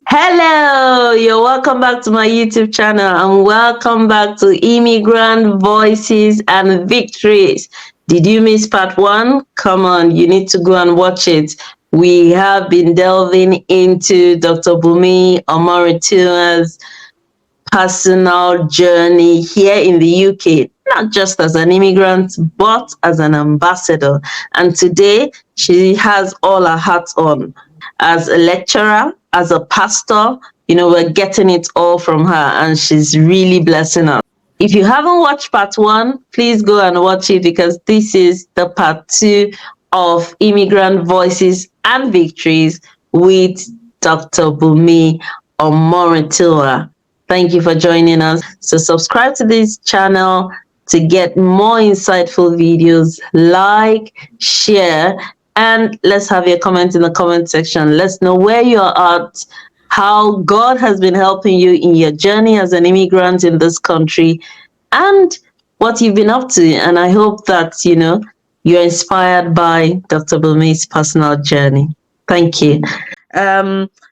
Hello, you're welcome back to my YouTube channel and welcome back to Immigrant Voices and Victories. Did you miss part 1? Come on, you need to go and watch it. We have been delving into Dr. Bunmi Omorotionmwan's personal journey here in the UK, not just as an immigrant, but as an ambassador. And today, she has all her hats on. As a lecturer, as a pastor, we're getting it all from her, and she's really blessing us. If you haven't watched part 1, please go and watch it, because this is the part 2 of Immigrant Voices and Victories with Dr. Bunmi Omorotionmwan. Thank you for joining us. So subscribe to this channel to get more insightful videos. Like, share, and let's have your comment in the comment section. Let's know where you're at, how God has been helping you in your journey as an immigrant in this country, and what you've been up to. And I hope that, you're inspired by Dr. Bunmi's personal journey. Thank you.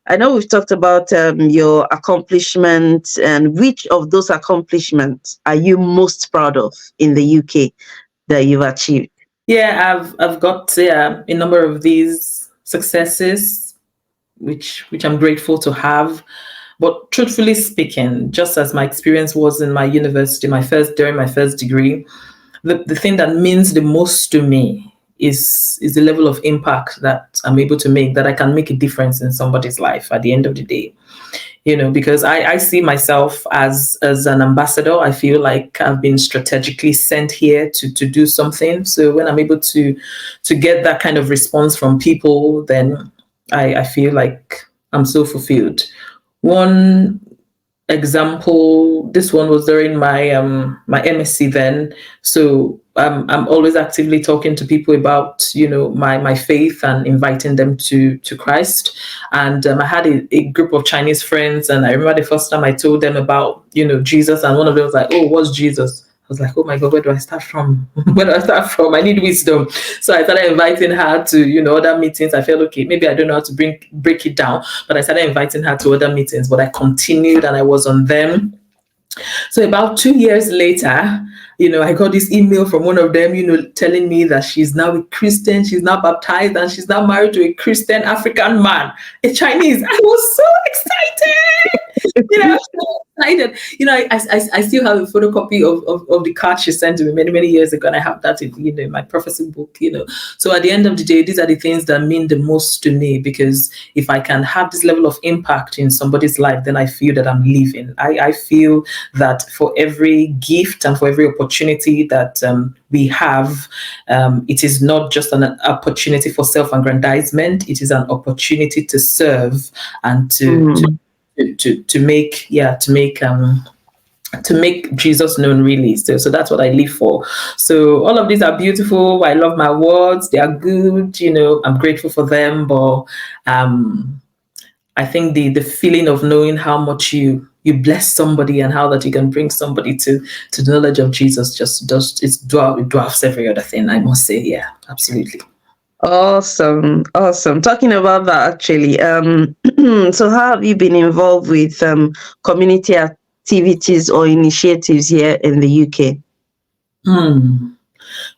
I know we've talked about your accomplishments, and which of those accomplishments are you most proud of in the UK that you've achieved? Yeah, I've got a number of these successes, which I'm grateful to have. But truthfully speaking, just as my experience was in my university, during my first degree, the thing that means the most to me is the level of impact that I'm able to make, that I can make a difference in somebody's life at the end of the day. Because I see myself as an ambassador. I feel like I've been strategically sent here to do something. So when I'm able to get that kind of response from people, then I feel like I'm so fulfilled. One example, this one was during my my MSc then. So I'm always actively talking to people about my faith and inviting them to Christ. And I had a group of Chinese friends, and I remember the first time I told them about Jesus, and one of them was like, "Oh, what's Jesus?" I was like, "Oh my God, where do I start from? Where do I start from? I need wisdom." So I started inviting her to other meetings. I felt, okay, maybe I don't know how to break it down, but I started inviting her to other meetings. But I continued, and I was on them. So about 2 years later, I got this email from one of them, telling me that she's now a Christian, she's now baptized, and she's now married to a Christian African man, a Chinese. I was so excited. So excited. I still have a photocopy of the card she sent to me many, many years ago, and I have that in my prophecy book. So at the end of the day, these are the things that mean the most to me, because if I can have this level of impact in somebody's life, then I feel that I'm living. I feel that for every gift and for every opportunity that we have, it is not just an opportunity for self-aggrandizement. It is an opportunity to serve and to make Jesus known, really. So that's what I live for. So all of these are beautiful. I love my words. They are good. I'm grateful for them. But I think the feeling of knowing how much you bless somebody and how that you can bring somebody to the knowledge of Jesus it dwarfs every other thing, I must say. Yeah, absolutely. Awesome. Talking about that, actually, so how have you been involved with community activities or initiatives here in the UK?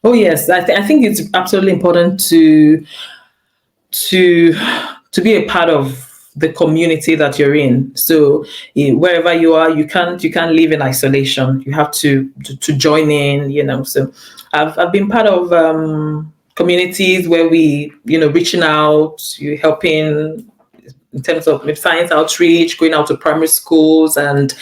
Oh yes, I think it's absolutely important to be a part of the community that you're in. So wherever you are, you can't live in isolation. You have to join in. So I've been part of communities where we reaching out, you helping in terms of science outreach, going out to primary schools and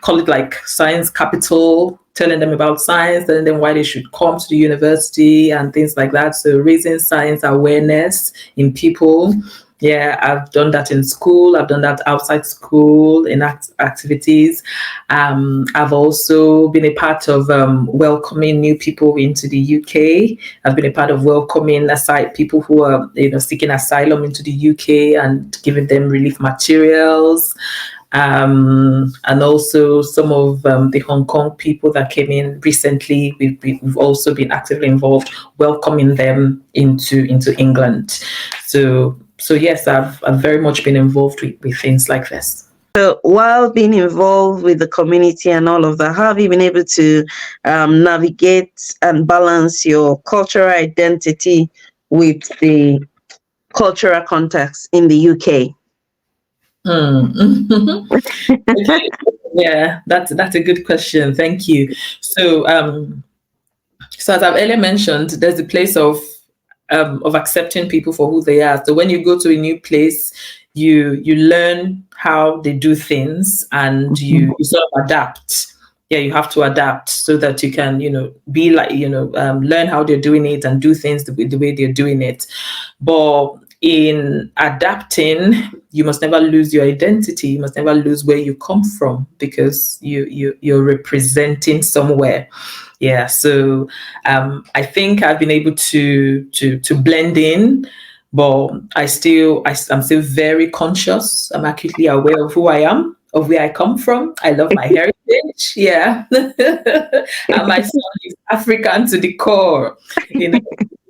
call it like science capital, telling them about science, telling them why they should come to the university and things like that. So raising science awareness in people. Yeah, I've done that in school. I've done that outside school in activities. I've also been a part of welcoming new people into the UK. I've been a part of welcoming people who are seeking asylum into the UK and giving them relief materials. and also some of the Hong Kong people that came in recently. We've also been actively involved, welcoming them into England. So yes, I've very much been involved with things like this. So while being involved with the community and all of that, how have you been able to navigate and balance your cultural identity with the cultural context in the UK? Okay. Yeah, that's a good question. Thank you. So so as I've earlier mentioned, there's the place of accepting people for who they are. So when you go to a new place, you learn how they do things, and you sort of adapt. Yeah, you have to adapt so that you can, be like, learn how they're doing it and do things the way they're doing it. But in adapting, you must never lose your identity. You must never lose where you come from, because you're representing somewhere. Yeah, so I think I've been able to blend in, but I'm still very conscious. I'm acutely aware of who I am, of where I come from. I love my heritage. Yeah, and my son is African to the core. You know,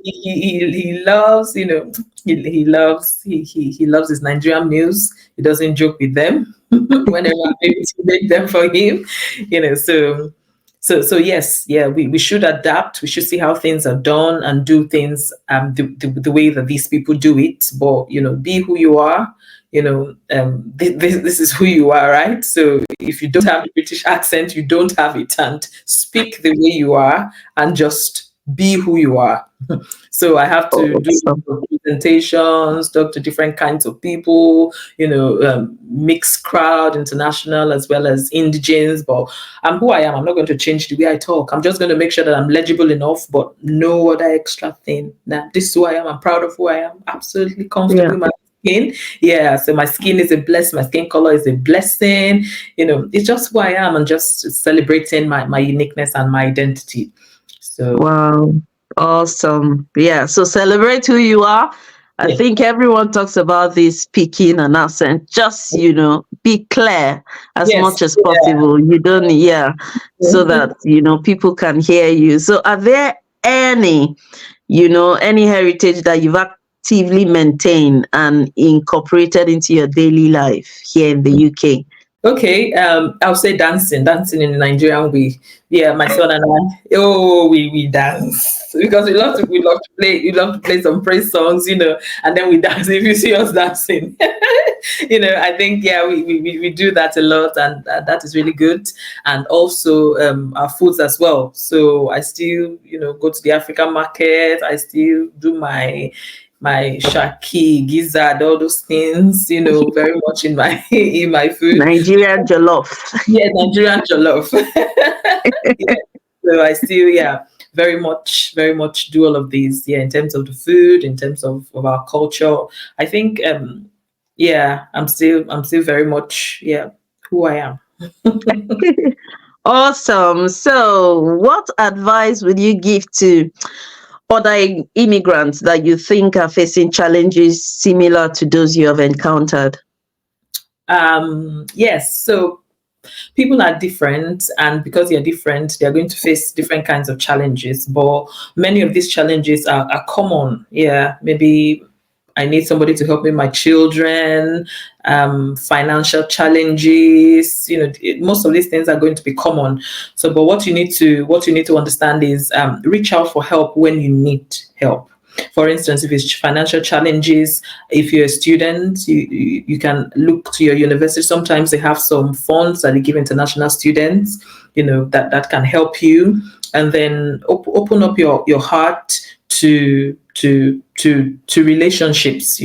he loves, he loves his Nigerian meals. He doesn't joke with them whenever I'm able to make them for him. So yes, yeah, we should adapt. We should see how things are done and do things the way that these people do it. But be who you are. This is who you are, right? So if you don't have the British accent, you don't have it, and speak the way you are, and just be who you are. So I have to do presentations, talk to different kinds of people, mixed crowd, international as well as indigenes. But I'm who I am. I'm not going to change the way I talk. I'm just going to make sure that I'm legible enough, but no other extra thing. Now, this is who I am. I'm proud of who I am. Absolutely comfortable with my skin. Yeah, so my skin is a blessing. My skin color is a blessing. It's just who I am, and just celebrating my uniqueness and my identity. So wow, awesome. Yeah, so celebrate who you are. I think everyone talks about this speaking and accent. Just, be clear as much as possible. You don't, so that, people can hear you. So are there any heritage that you've actively maintained and incorporated into your daily life here in the UK? Okay, I'll say dancing in the Nigerian way. Yeah, my son and I, we dance because we love to play some praise songs, and then we dance. If you see us dancing, I think we do that a lot, and that is really good. And also our foods as well. So I still go to the African market. I still do my shaki, gizzard, all those things, very much in my food. Nigerian jollof. Yeah, Nigerian jollof. Yeah. So I still, very much do all of these. Yeah, in terms of the food, in terms of our culture. I think, I'm still very much, who I am. Awesome. So, what advice would you give to other immigrants that you think are facing challenges similar to those you have encountered? Yes. So people are different, and because they're different, they're going to face different kinds of challenges. But many of these challenges are common. Yeah, maybe I need somebody to help me with my children, financial challenges. Most of these things are going to be common. So, but what you need to understand is reach out for help when you need help. For instance, if it's financial challenges, if you're a student, you can look to your university. Sometimes they have some funds that they give international students, that can help you. And then open up your heart to relationships,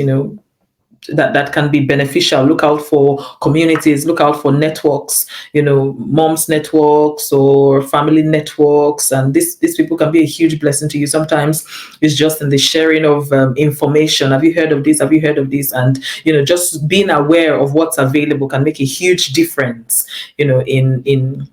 that can be beneficial. Look out for communities, look out for networks, moms networks or family networks, and these people can be a huge blessing to you. Sometimes it's just in the sharing of information. Have you heard of this? Have you heard of this? And just being aware of what's available can make a huge difference, in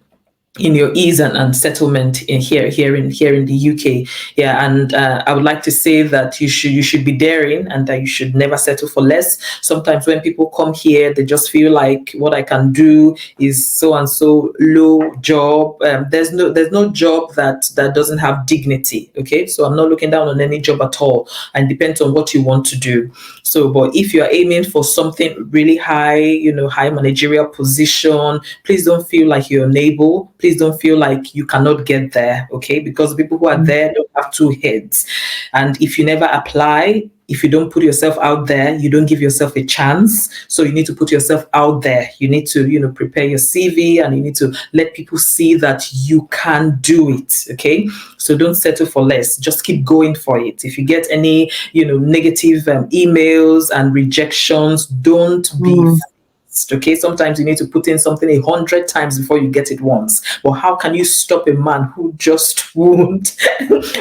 in your ease and settlement in here in the UK. Yeah, and I would like to say that you should be daring, and that you should never settle for less. Sometimes when people come here, they just feel like what I can do is so and so low job. There's no job that doesn't have dignity. Okay, so I'm not looking down on any job at all, and depends on what you want to do. So, but if you're aiming for something really high, high managerial position, please don't feel like you're unable. Please don't feel like you cannot get there, okay? Because the people who are there don't have two heads. And if you never apply, if you don't put yourself out there, you don't give yourself a chance. So you need to put yourself out there. You need to, prepare your CV, and you need to let people see that you can do it, okay? So don't settle for less. Just keep going for it. If you get any, negative emails and rejections, don't be okay. Sometimes you need to put in something 100 times before you get it once. But how can you stop a man who just won't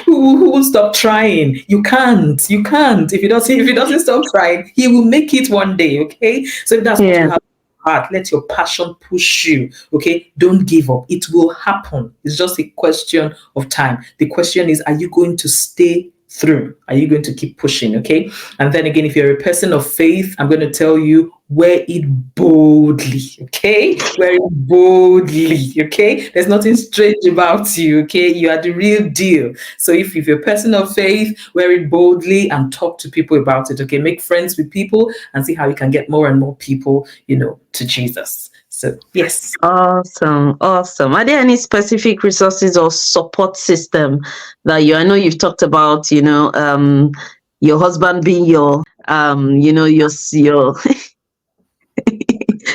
who won't stop trying? You can't. If he doesn't stop trying, he will make it one day. Okay, so if that's what you Yeah. have, heart, let your passion push you. Okay, don't give up. It will happen. It's just a question of time. The question is, are you going to stay through? Are you going to keep pushing? Okay. And then again, if you're a person of faith, I'm going to tell you, wear it boldly. Okay. Wear it boldly. Okay. There's nothing strange about you. Okay. You are the real deal. So if you're a person of faith, wear it boldly and talk to people about it. Okay. Make friends with people and see how you can get more and more people, to Jesus. So yes. Awesome, awesome. Are there any specific resources or support system that I know you've talked about, your husband being your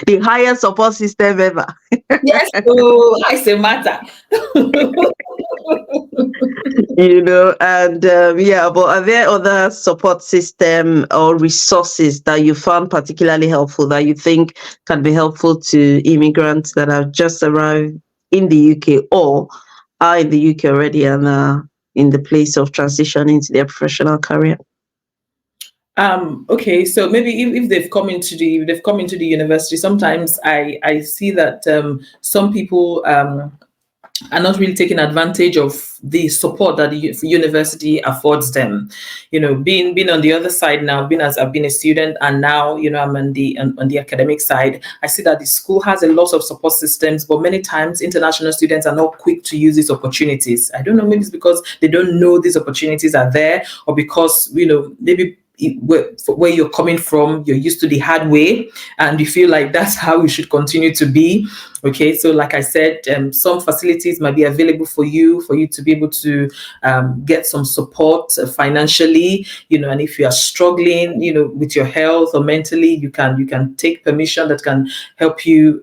the highest support system ever. Yes. Oh, I say matter. And yeah, but are there other support system or resources that you found particularly helpful that you think can be helpful to immigrants that have just arrived in the UK or are in the UK already and are in the place of transition into their professional career? Okay, so maybe if they've come into the university, sometimes I see that some people are not really taking advantage of the support that the university affords them. Being on the other side now, being as I've been a student, and now I'm on the academic side, I see that the school has a lot of support systems, but many times international students are not quick to use these opportunities. I don't know, maybe it's because they don't know these opportunities are there, or because maybe where you're coming from, you're used to the hard way, and you feel like that's how you should continue to be. Okay, so like I said, some facilities might be available for you to be able to get some support financially, and if you are struggling, with your health or mentally, you can take permission that can help you,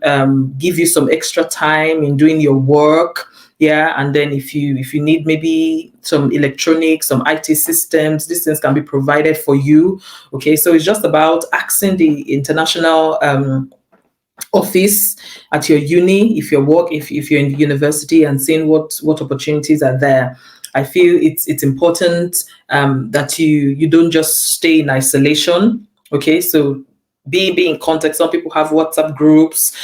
give you some extra time in doing your work. Yeah, and then if you need maybe some electronics, some IT systems, these things can be provided for you. Okay, so it's just about asking the international office at your uni, if you're in the university, and seeing what opportunities are there. I feel it's important that you don't just stay in isolation. Okay, so be in contact. Some people have WhatsApp groups,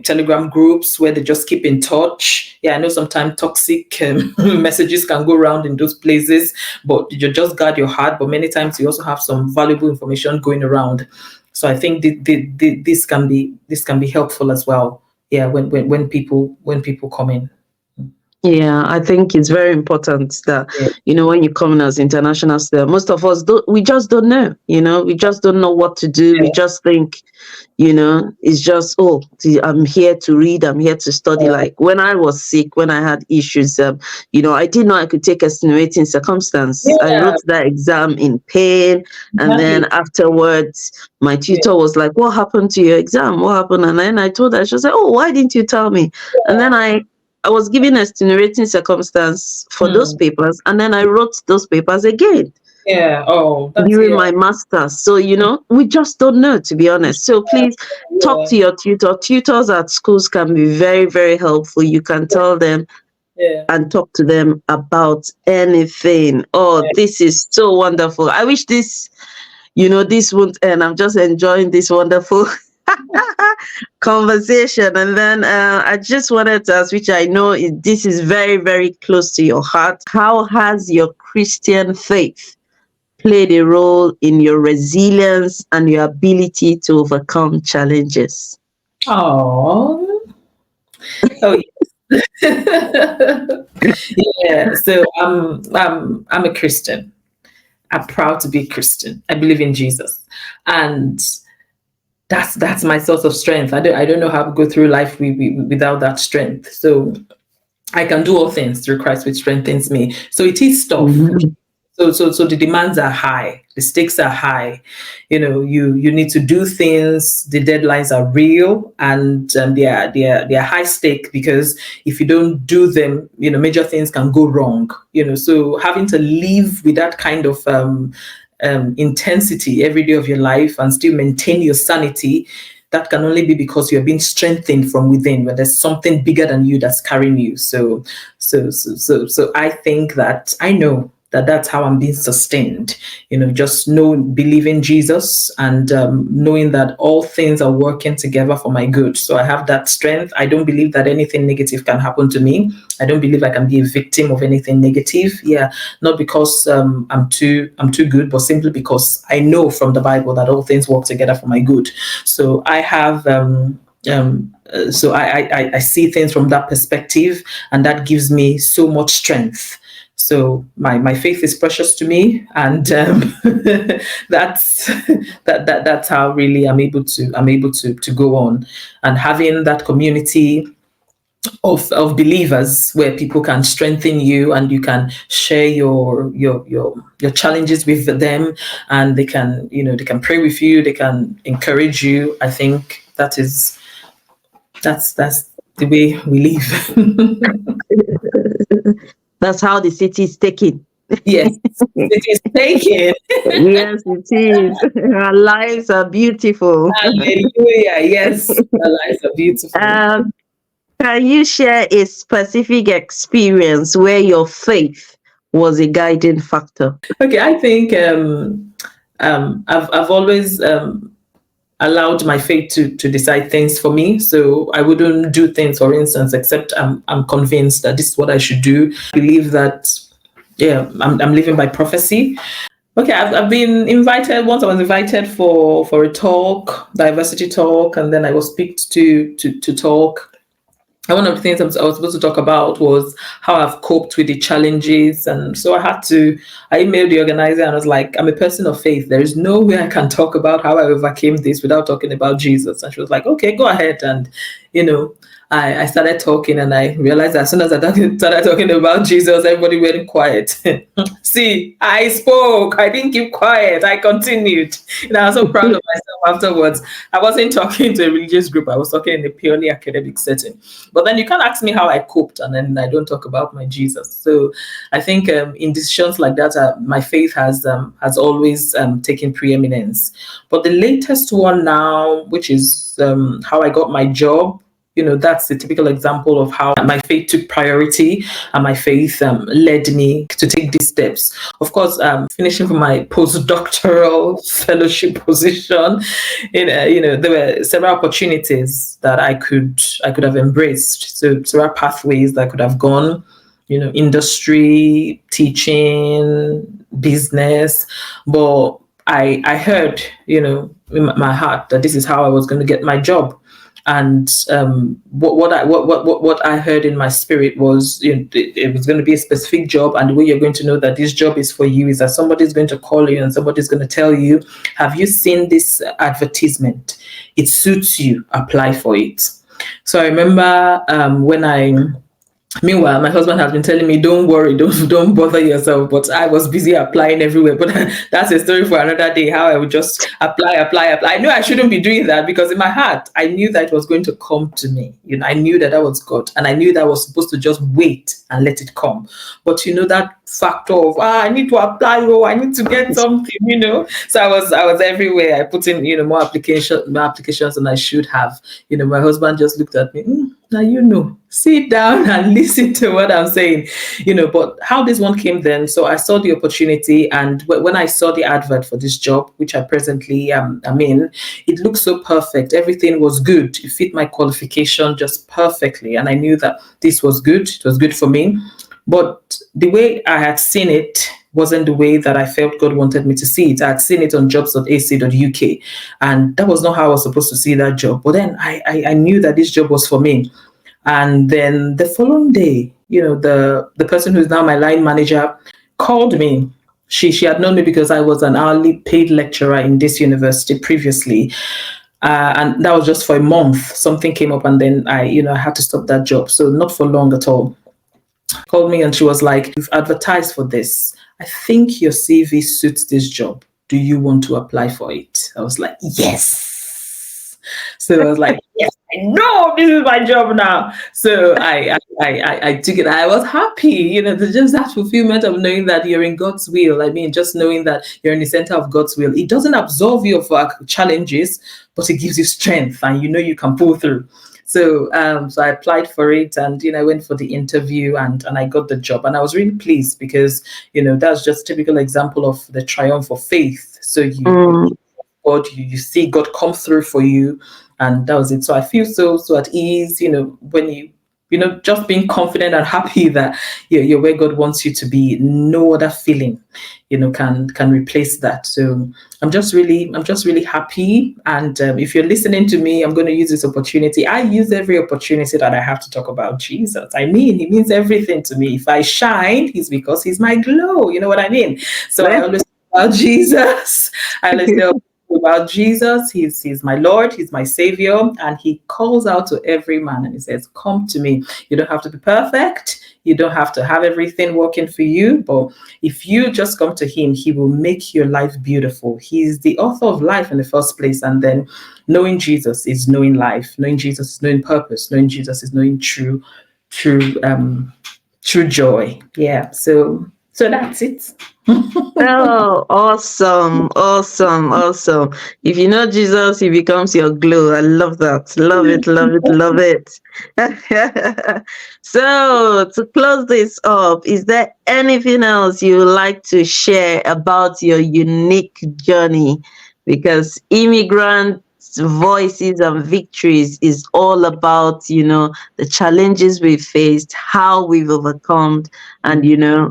Telegram groups where they just keep in touch. Yeah, I know sometimes toxic messages can go around in those places, but you just guard your heart. But many times you also have some valuable information going around. So I think this can be helpful as well. Yeah, when people come in. Yeah, I think it's very important that, Yeah, when you come in as international student, most of us we just don't know, we just don't know what to do. We yeah, just think, it's just, oh, I'm here to read, I'm here to study. Like when I was sick, when I had issues, I didn't know I could take extenuating circumstance. I yeah, wrote that exam in pain. And then exactly. afterwards, my Yeah, tutor was like, what happened to your exam? What happened? And then I told her, she was like, oh, why didn't you tell me? And then I was given extenuating circumstance for those mm, papers, and then I wrote those papers again yeah. Oh, that's during yeah, my master's. So, we just don't know, to be honest. So please talk yeah, to your tutor. Tutors at schools can be very, very helpful. You can tell them yeah. and talk to them about anything. Oh, this is so wonderful. I wish this won't end. I'm just enjoying this wonderful conversation. And then I just wanted to ask, which I know this is very, very close to your heart. How has your Christian faith played a role in your resilience and your ability to overcome challenges? Oh, oh yeah. So I'm a Christian. I'm proud to be a Christian. I believe in Jesus, and that's my source of strength. I don't know how to go through life without that strength. So I can do all things through Christ, which strengthens me. So it is tough. Mhm. So the demands are high, the stakes are high. You need to do things. The deadlines are real, and they are high stake, because if you don't do them, major things can go wrong. So having to live with that kind of intensity every day of your life and still maintain your sanity, that can only be because you're being strengthened from within, where there's something bigger than you that's carrying you. So I think that I know that that's how I'm being sustained. Just believing Jesus, and knowing that all things are working together for my good. So I have that strength. I don't believe that anything negative can happen to me. I don't believe I can be a victim of anything negative. Yeah, not because I'm too good, but simply because I know from the Bible that all things work together for my good. So I have. So I see things from that perspective, and that gives me so much strength. So my faith is precious to me, and that's how really I'm able to go on, and having that community of believers where people can strengthen you, and you can share your challenges with them, and they can pray with you, they can encourage you. I think that's the way we live. That's how the city is taken. Yes, it is taken. Yes, it is. Our lives are beautiful. Hallelujah. Yes, our lives are beautiful. Um, can you share a specific experience where your faith was a guiding factor? Okay, I think I've always allowed my faith to decide things for me. So I wouldn't do things, for instance, except I'm convinced that this is what I should do. I believe that, yeah, I'm living by prophecy. Okay, I've been invited. Once I was invited for a talk, diversity talk, and then I was picked to talk. And one of the things I was supposed to talk about was how I've coped with the challenges. And so I emailed the organizer, and I was like, I'm a person of faith. There is no way I can talk about how I overcame this without talking about Jesus. And she was like, okay, go ahead. And, I started talking, and I realized that as soon as I started talking about Jesus, everybody went quiet. See, I spoke. I didn't keep quiet. I continued. I was so proud of myself afterwards. I wasn't talking to a religious group. I was talking in a purely academic setting. But then you can't ask me how I coped, and then I don't talk about my Jesus. So I think in decisions like that, my faith has always taken preeminence. But the latest one now, which is how I got my job, that's the typical example of how my faith took priority, and my faith led me to take these steps. Of course, finishing for my postdoctoral fellowship position, there were several opportunities that I could have embraced. So several pathways that I could have gone. Industry, teaching, business, but I heard, in my heart that this is how I was going to get my job. And what I heard in my spirit was, it was going to be a specific job, and the way you're going to know that this job is for you is that somebody's going to call you and somebody's going to tell you, have you seen this advertisement? It suits you, apply for it. So I remember meanwhile, my husband has been telling me, don't worry, don't bother yourself. But I was busy applying everywhere. But that's a story for another day, how I would just apply. I knew I shouldn't be doing that, because in my heart, I knew that it was going to come to me. I knew that was God. And I knew that I was supposed to just wait and let it come. But that factor of, I need to apply, I need to get something, So I was everywhere. I put in, more applications than I should have. My husband just looked at me. now sit down and listen to what I'm saying. But how this one came then, so I saw the opportunity, and when I saw the advert for this job, which I presently am in, it looked so perfect. Everything was good. It fit my qualification just perfectly, and I knew that this was good. It was good for me. But the way I had seen it wasn't the way that I felt God wanted me to see it. I had seen it on jobs.ac.uk, and that was not how I was supposed to see that job. But then I knew that this job was for me. And then the following day, the person who's now my line manager called me. She had known me because I was an hourly paid lecturer in this university previously. And that was just for a month. Something came up, and then I had to stop that job. So not for long at all. Called me and she was like, "You've advertised for this. I think your CV suits this job. Do you want to apply for it?" I was like, "Yes." So I was like, "Yes, I know this is my job now." So I took it. I was happy, just that fulfillment of knowing that you're in God's will. I mean, just knowing that you're in the center of God's will. It doesn't absolve you of challenges, but it gives you strength, and you can pull through. So I applied for it, and I went for the interview, and I got the job, and I was really pleased because that's just a typical example of the triumph of faith. So God, you see God come through for you, and that was it. So I feel so at ease, when just being confident and happy that you're where God wants you to be. No other feeling, can replace that. So I'm just really happy. And if you're listening to me, I'm going to use this opportunity. I use every opportunity that I have to talk about Jesus. I mean, he means everything to me. If I shine, it's because he's my glow. You know what I mean? So I always talk about Jesus. I always tell about Jesus. He's my Lord, he's my Savior, and he calls out to every man and he says, "Come to me." You don't have to be perfect, you don't have to have everything working for you, but if you just come to him, he will make your life beautiful. He's the author of life in the first place, and then knowing Jesus is knowing life. Knowing Jesus is knowing purpose. Knowing Jesus is knowing true joy. Yeah, so that's it. Oh, awesome, awesome, awesome. If you know Jesus, he becomes your glow. I love that. Love it, love it, love it. So, to close this up, is there anything else you would like to share about your unique journey? Because Immigrant Voices and Victories is all about, the challenges we faced, how we've overcome, and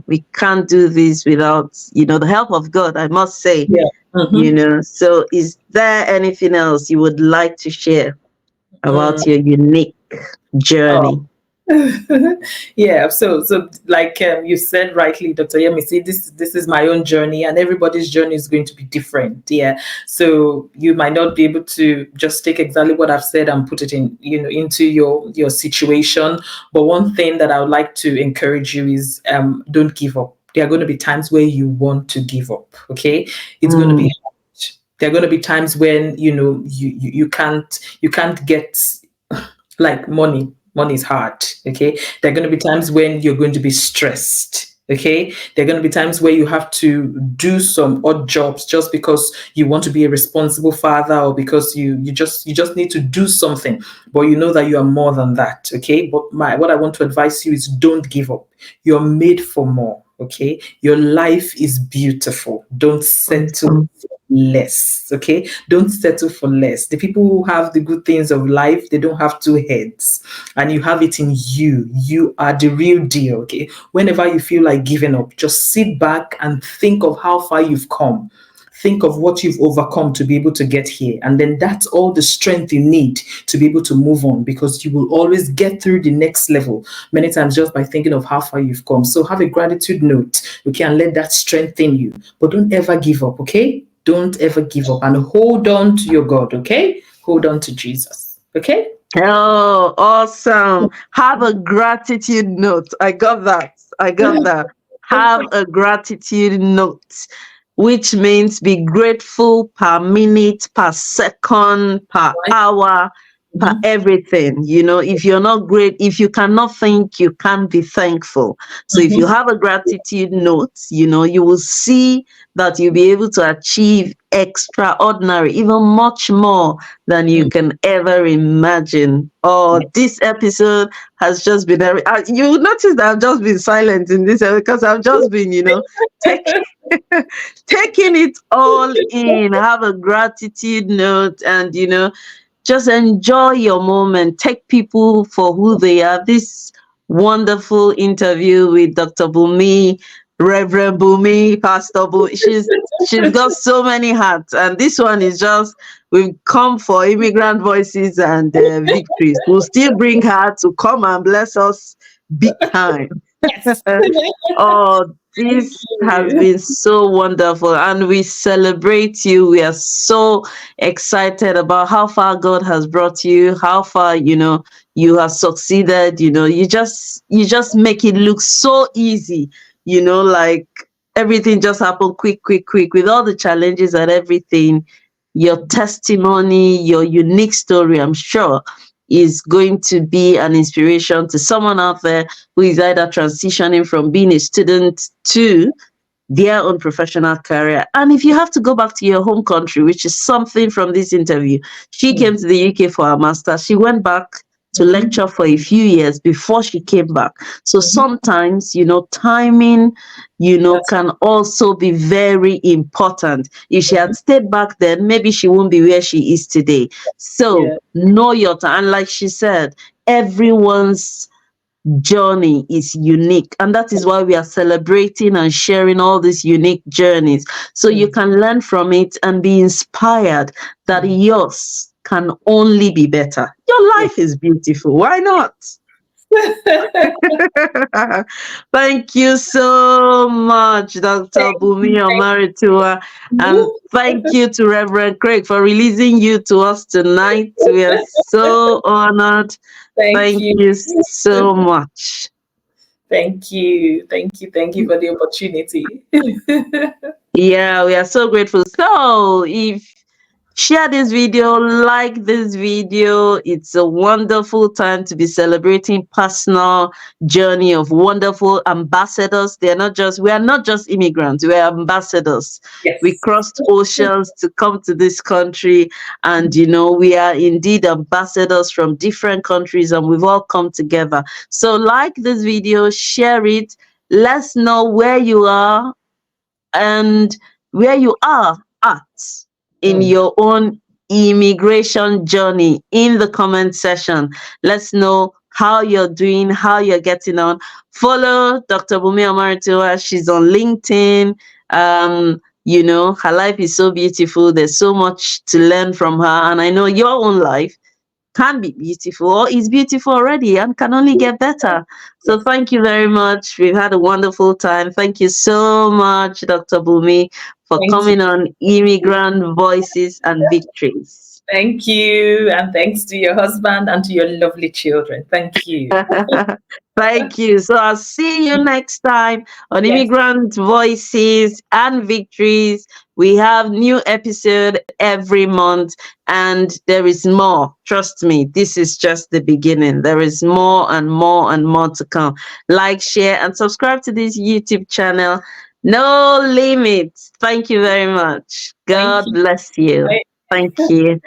we can't do this without the help of God, I must say. Yeah. Mm-hmm. So is there anything else you would like to share about Mm. your unique journey? Oh. Yeah, so like you said rightly, Dr. Yemi, see, this is my own journey, and everybody's journey is going to be different. Yeah, so you might not be able to just take exactly what I've said and put it in into your situation, but one thing that I would like to encourage you is don't give up. There are going to be times where you want to give up. Okay, it's going to be hard. There are going to be times when you can't get like money. Money is hard. Okay. There are going to be times when you're going to be stressed. Okay. There are going to be times where you have to do some odd jobs just because you want to be a responsible father, or because you just need to do something, but you know that you are more than that. Okay. But what I want to advise you is don't give up. You're made for more. Okay. Your life is beautiful. Don't settle for less. Okay. Don't settle for less. The people who have the good things of life, they don't have two heads, and you have it in you. You are the real deal. Okay. Whenever you feel like giving up, just sit back and think of how far you've come. Think of what you've overcome to be able to get here. And then that's all the strength you need to be able to move on, because you will always get through the next level many times just by thinking of how far you've come. So have a gratitude note, okay, and let that strengthen you. But don't ever give up, okay? Don't ever give up, and hold on to your God, okay? Hold on to Jesus, okay? Oh, awesome. Have a gratitude note. I got that. Have a gratitude note, which means be grateful per minute, per second, per hour. for Mhm. everything. If you're not great, if you cannot think, you can't be thankful. So if you Mhm. have a gratitude note, you will see that you'll be able to achieve extraordinary, even much more than you Mm. can ever imagine. Oh, Yeah. this episode has just been, you will notice that I've just been silent in this because I've just been, taking taking it all in. Have a gratitude note, and just enjoy your moment. Take people for who they are. This wonderful interview with Dr. Bunmi, Reverend Bunmi, Pastor Bunmi. She's got so many hats, and this one is just, we've come for Immigrant Voices and Victories. We'll still bring her to come and bless us big time. Yes. Oh, Thank this has you. been so wonderful, and we celebrate you. We are so excited about how far God has brought you, how far you have succeeded. You just make it look so easy. Like everything just happened quick, quick, quick, with all the challenges and everything. Your testimony, your unique story, I'm sure, is going to be an inspiration to someone out there who is either transitioning from being a student to their own professional career. And if you have to go back to your home country, which is something from this interview, she came Mm. to the UK for her master's. She went back to Mhm. lecture for a few years before she came back. So Mhm. sometimes, timing, That's can also be very important. If she had mhm. stayed back then, maybe she won't be where she is today. So Yeah. know your time. And like she said, everyone's journey is unique, and that is why we are celebrating and sharing all these unique journeys, so you Mm. can learn from it and be inspired that Mm. yours can only be better. Your Yeah. life is beautiful, why not? Thank you so much, Dr. Thank Bumi you. Thank Omaritua, and you. thank you to Reverend Craig for releasing you to us tonight. We are so honored. Thank Thank you. you so much. Thank you. Thank you. Thank you for the opportunity. Yeah, we are so grateful. So, if share this video, like this video, it's a wonderful time to be celebrating personal journey of wonderful ambassadors. We are not just immigrants, we are ambassadors. We Yes. crossed oceans to come to this country, and we are indeed ambassadors from different countries, and we've all come together. So, like this video, share it. Let's know where you are and where you are at in Mm. your own immigration journey in the comment section. Let's know how you're doing, how you're getting on. Follow Dr. Bumi Amaritua. She's on LinkedIn. Her life is so beautiful. There's so much to learn from her. And I know your own life can be beautiful or is beautiful already and can only get better. So Yes. thank you very much. We've had a wonderful time. Thank you so much, Dr. Bumi, for Thank you. coming on Immigrant Voices and Victories. Thank you. And thanks to your husband and to your lovely children. Thank you. Thank you. So I'll see you next time on Yes. Immigrant Voices and Victories. We have new episode every month, and there is more. Trust me, this is just the beginning. There is more and more and more to come. Like, share, and subscribe to this YouTube channel. No limits. Thank you very much. Thank God you. bless you. Bye. Thank you.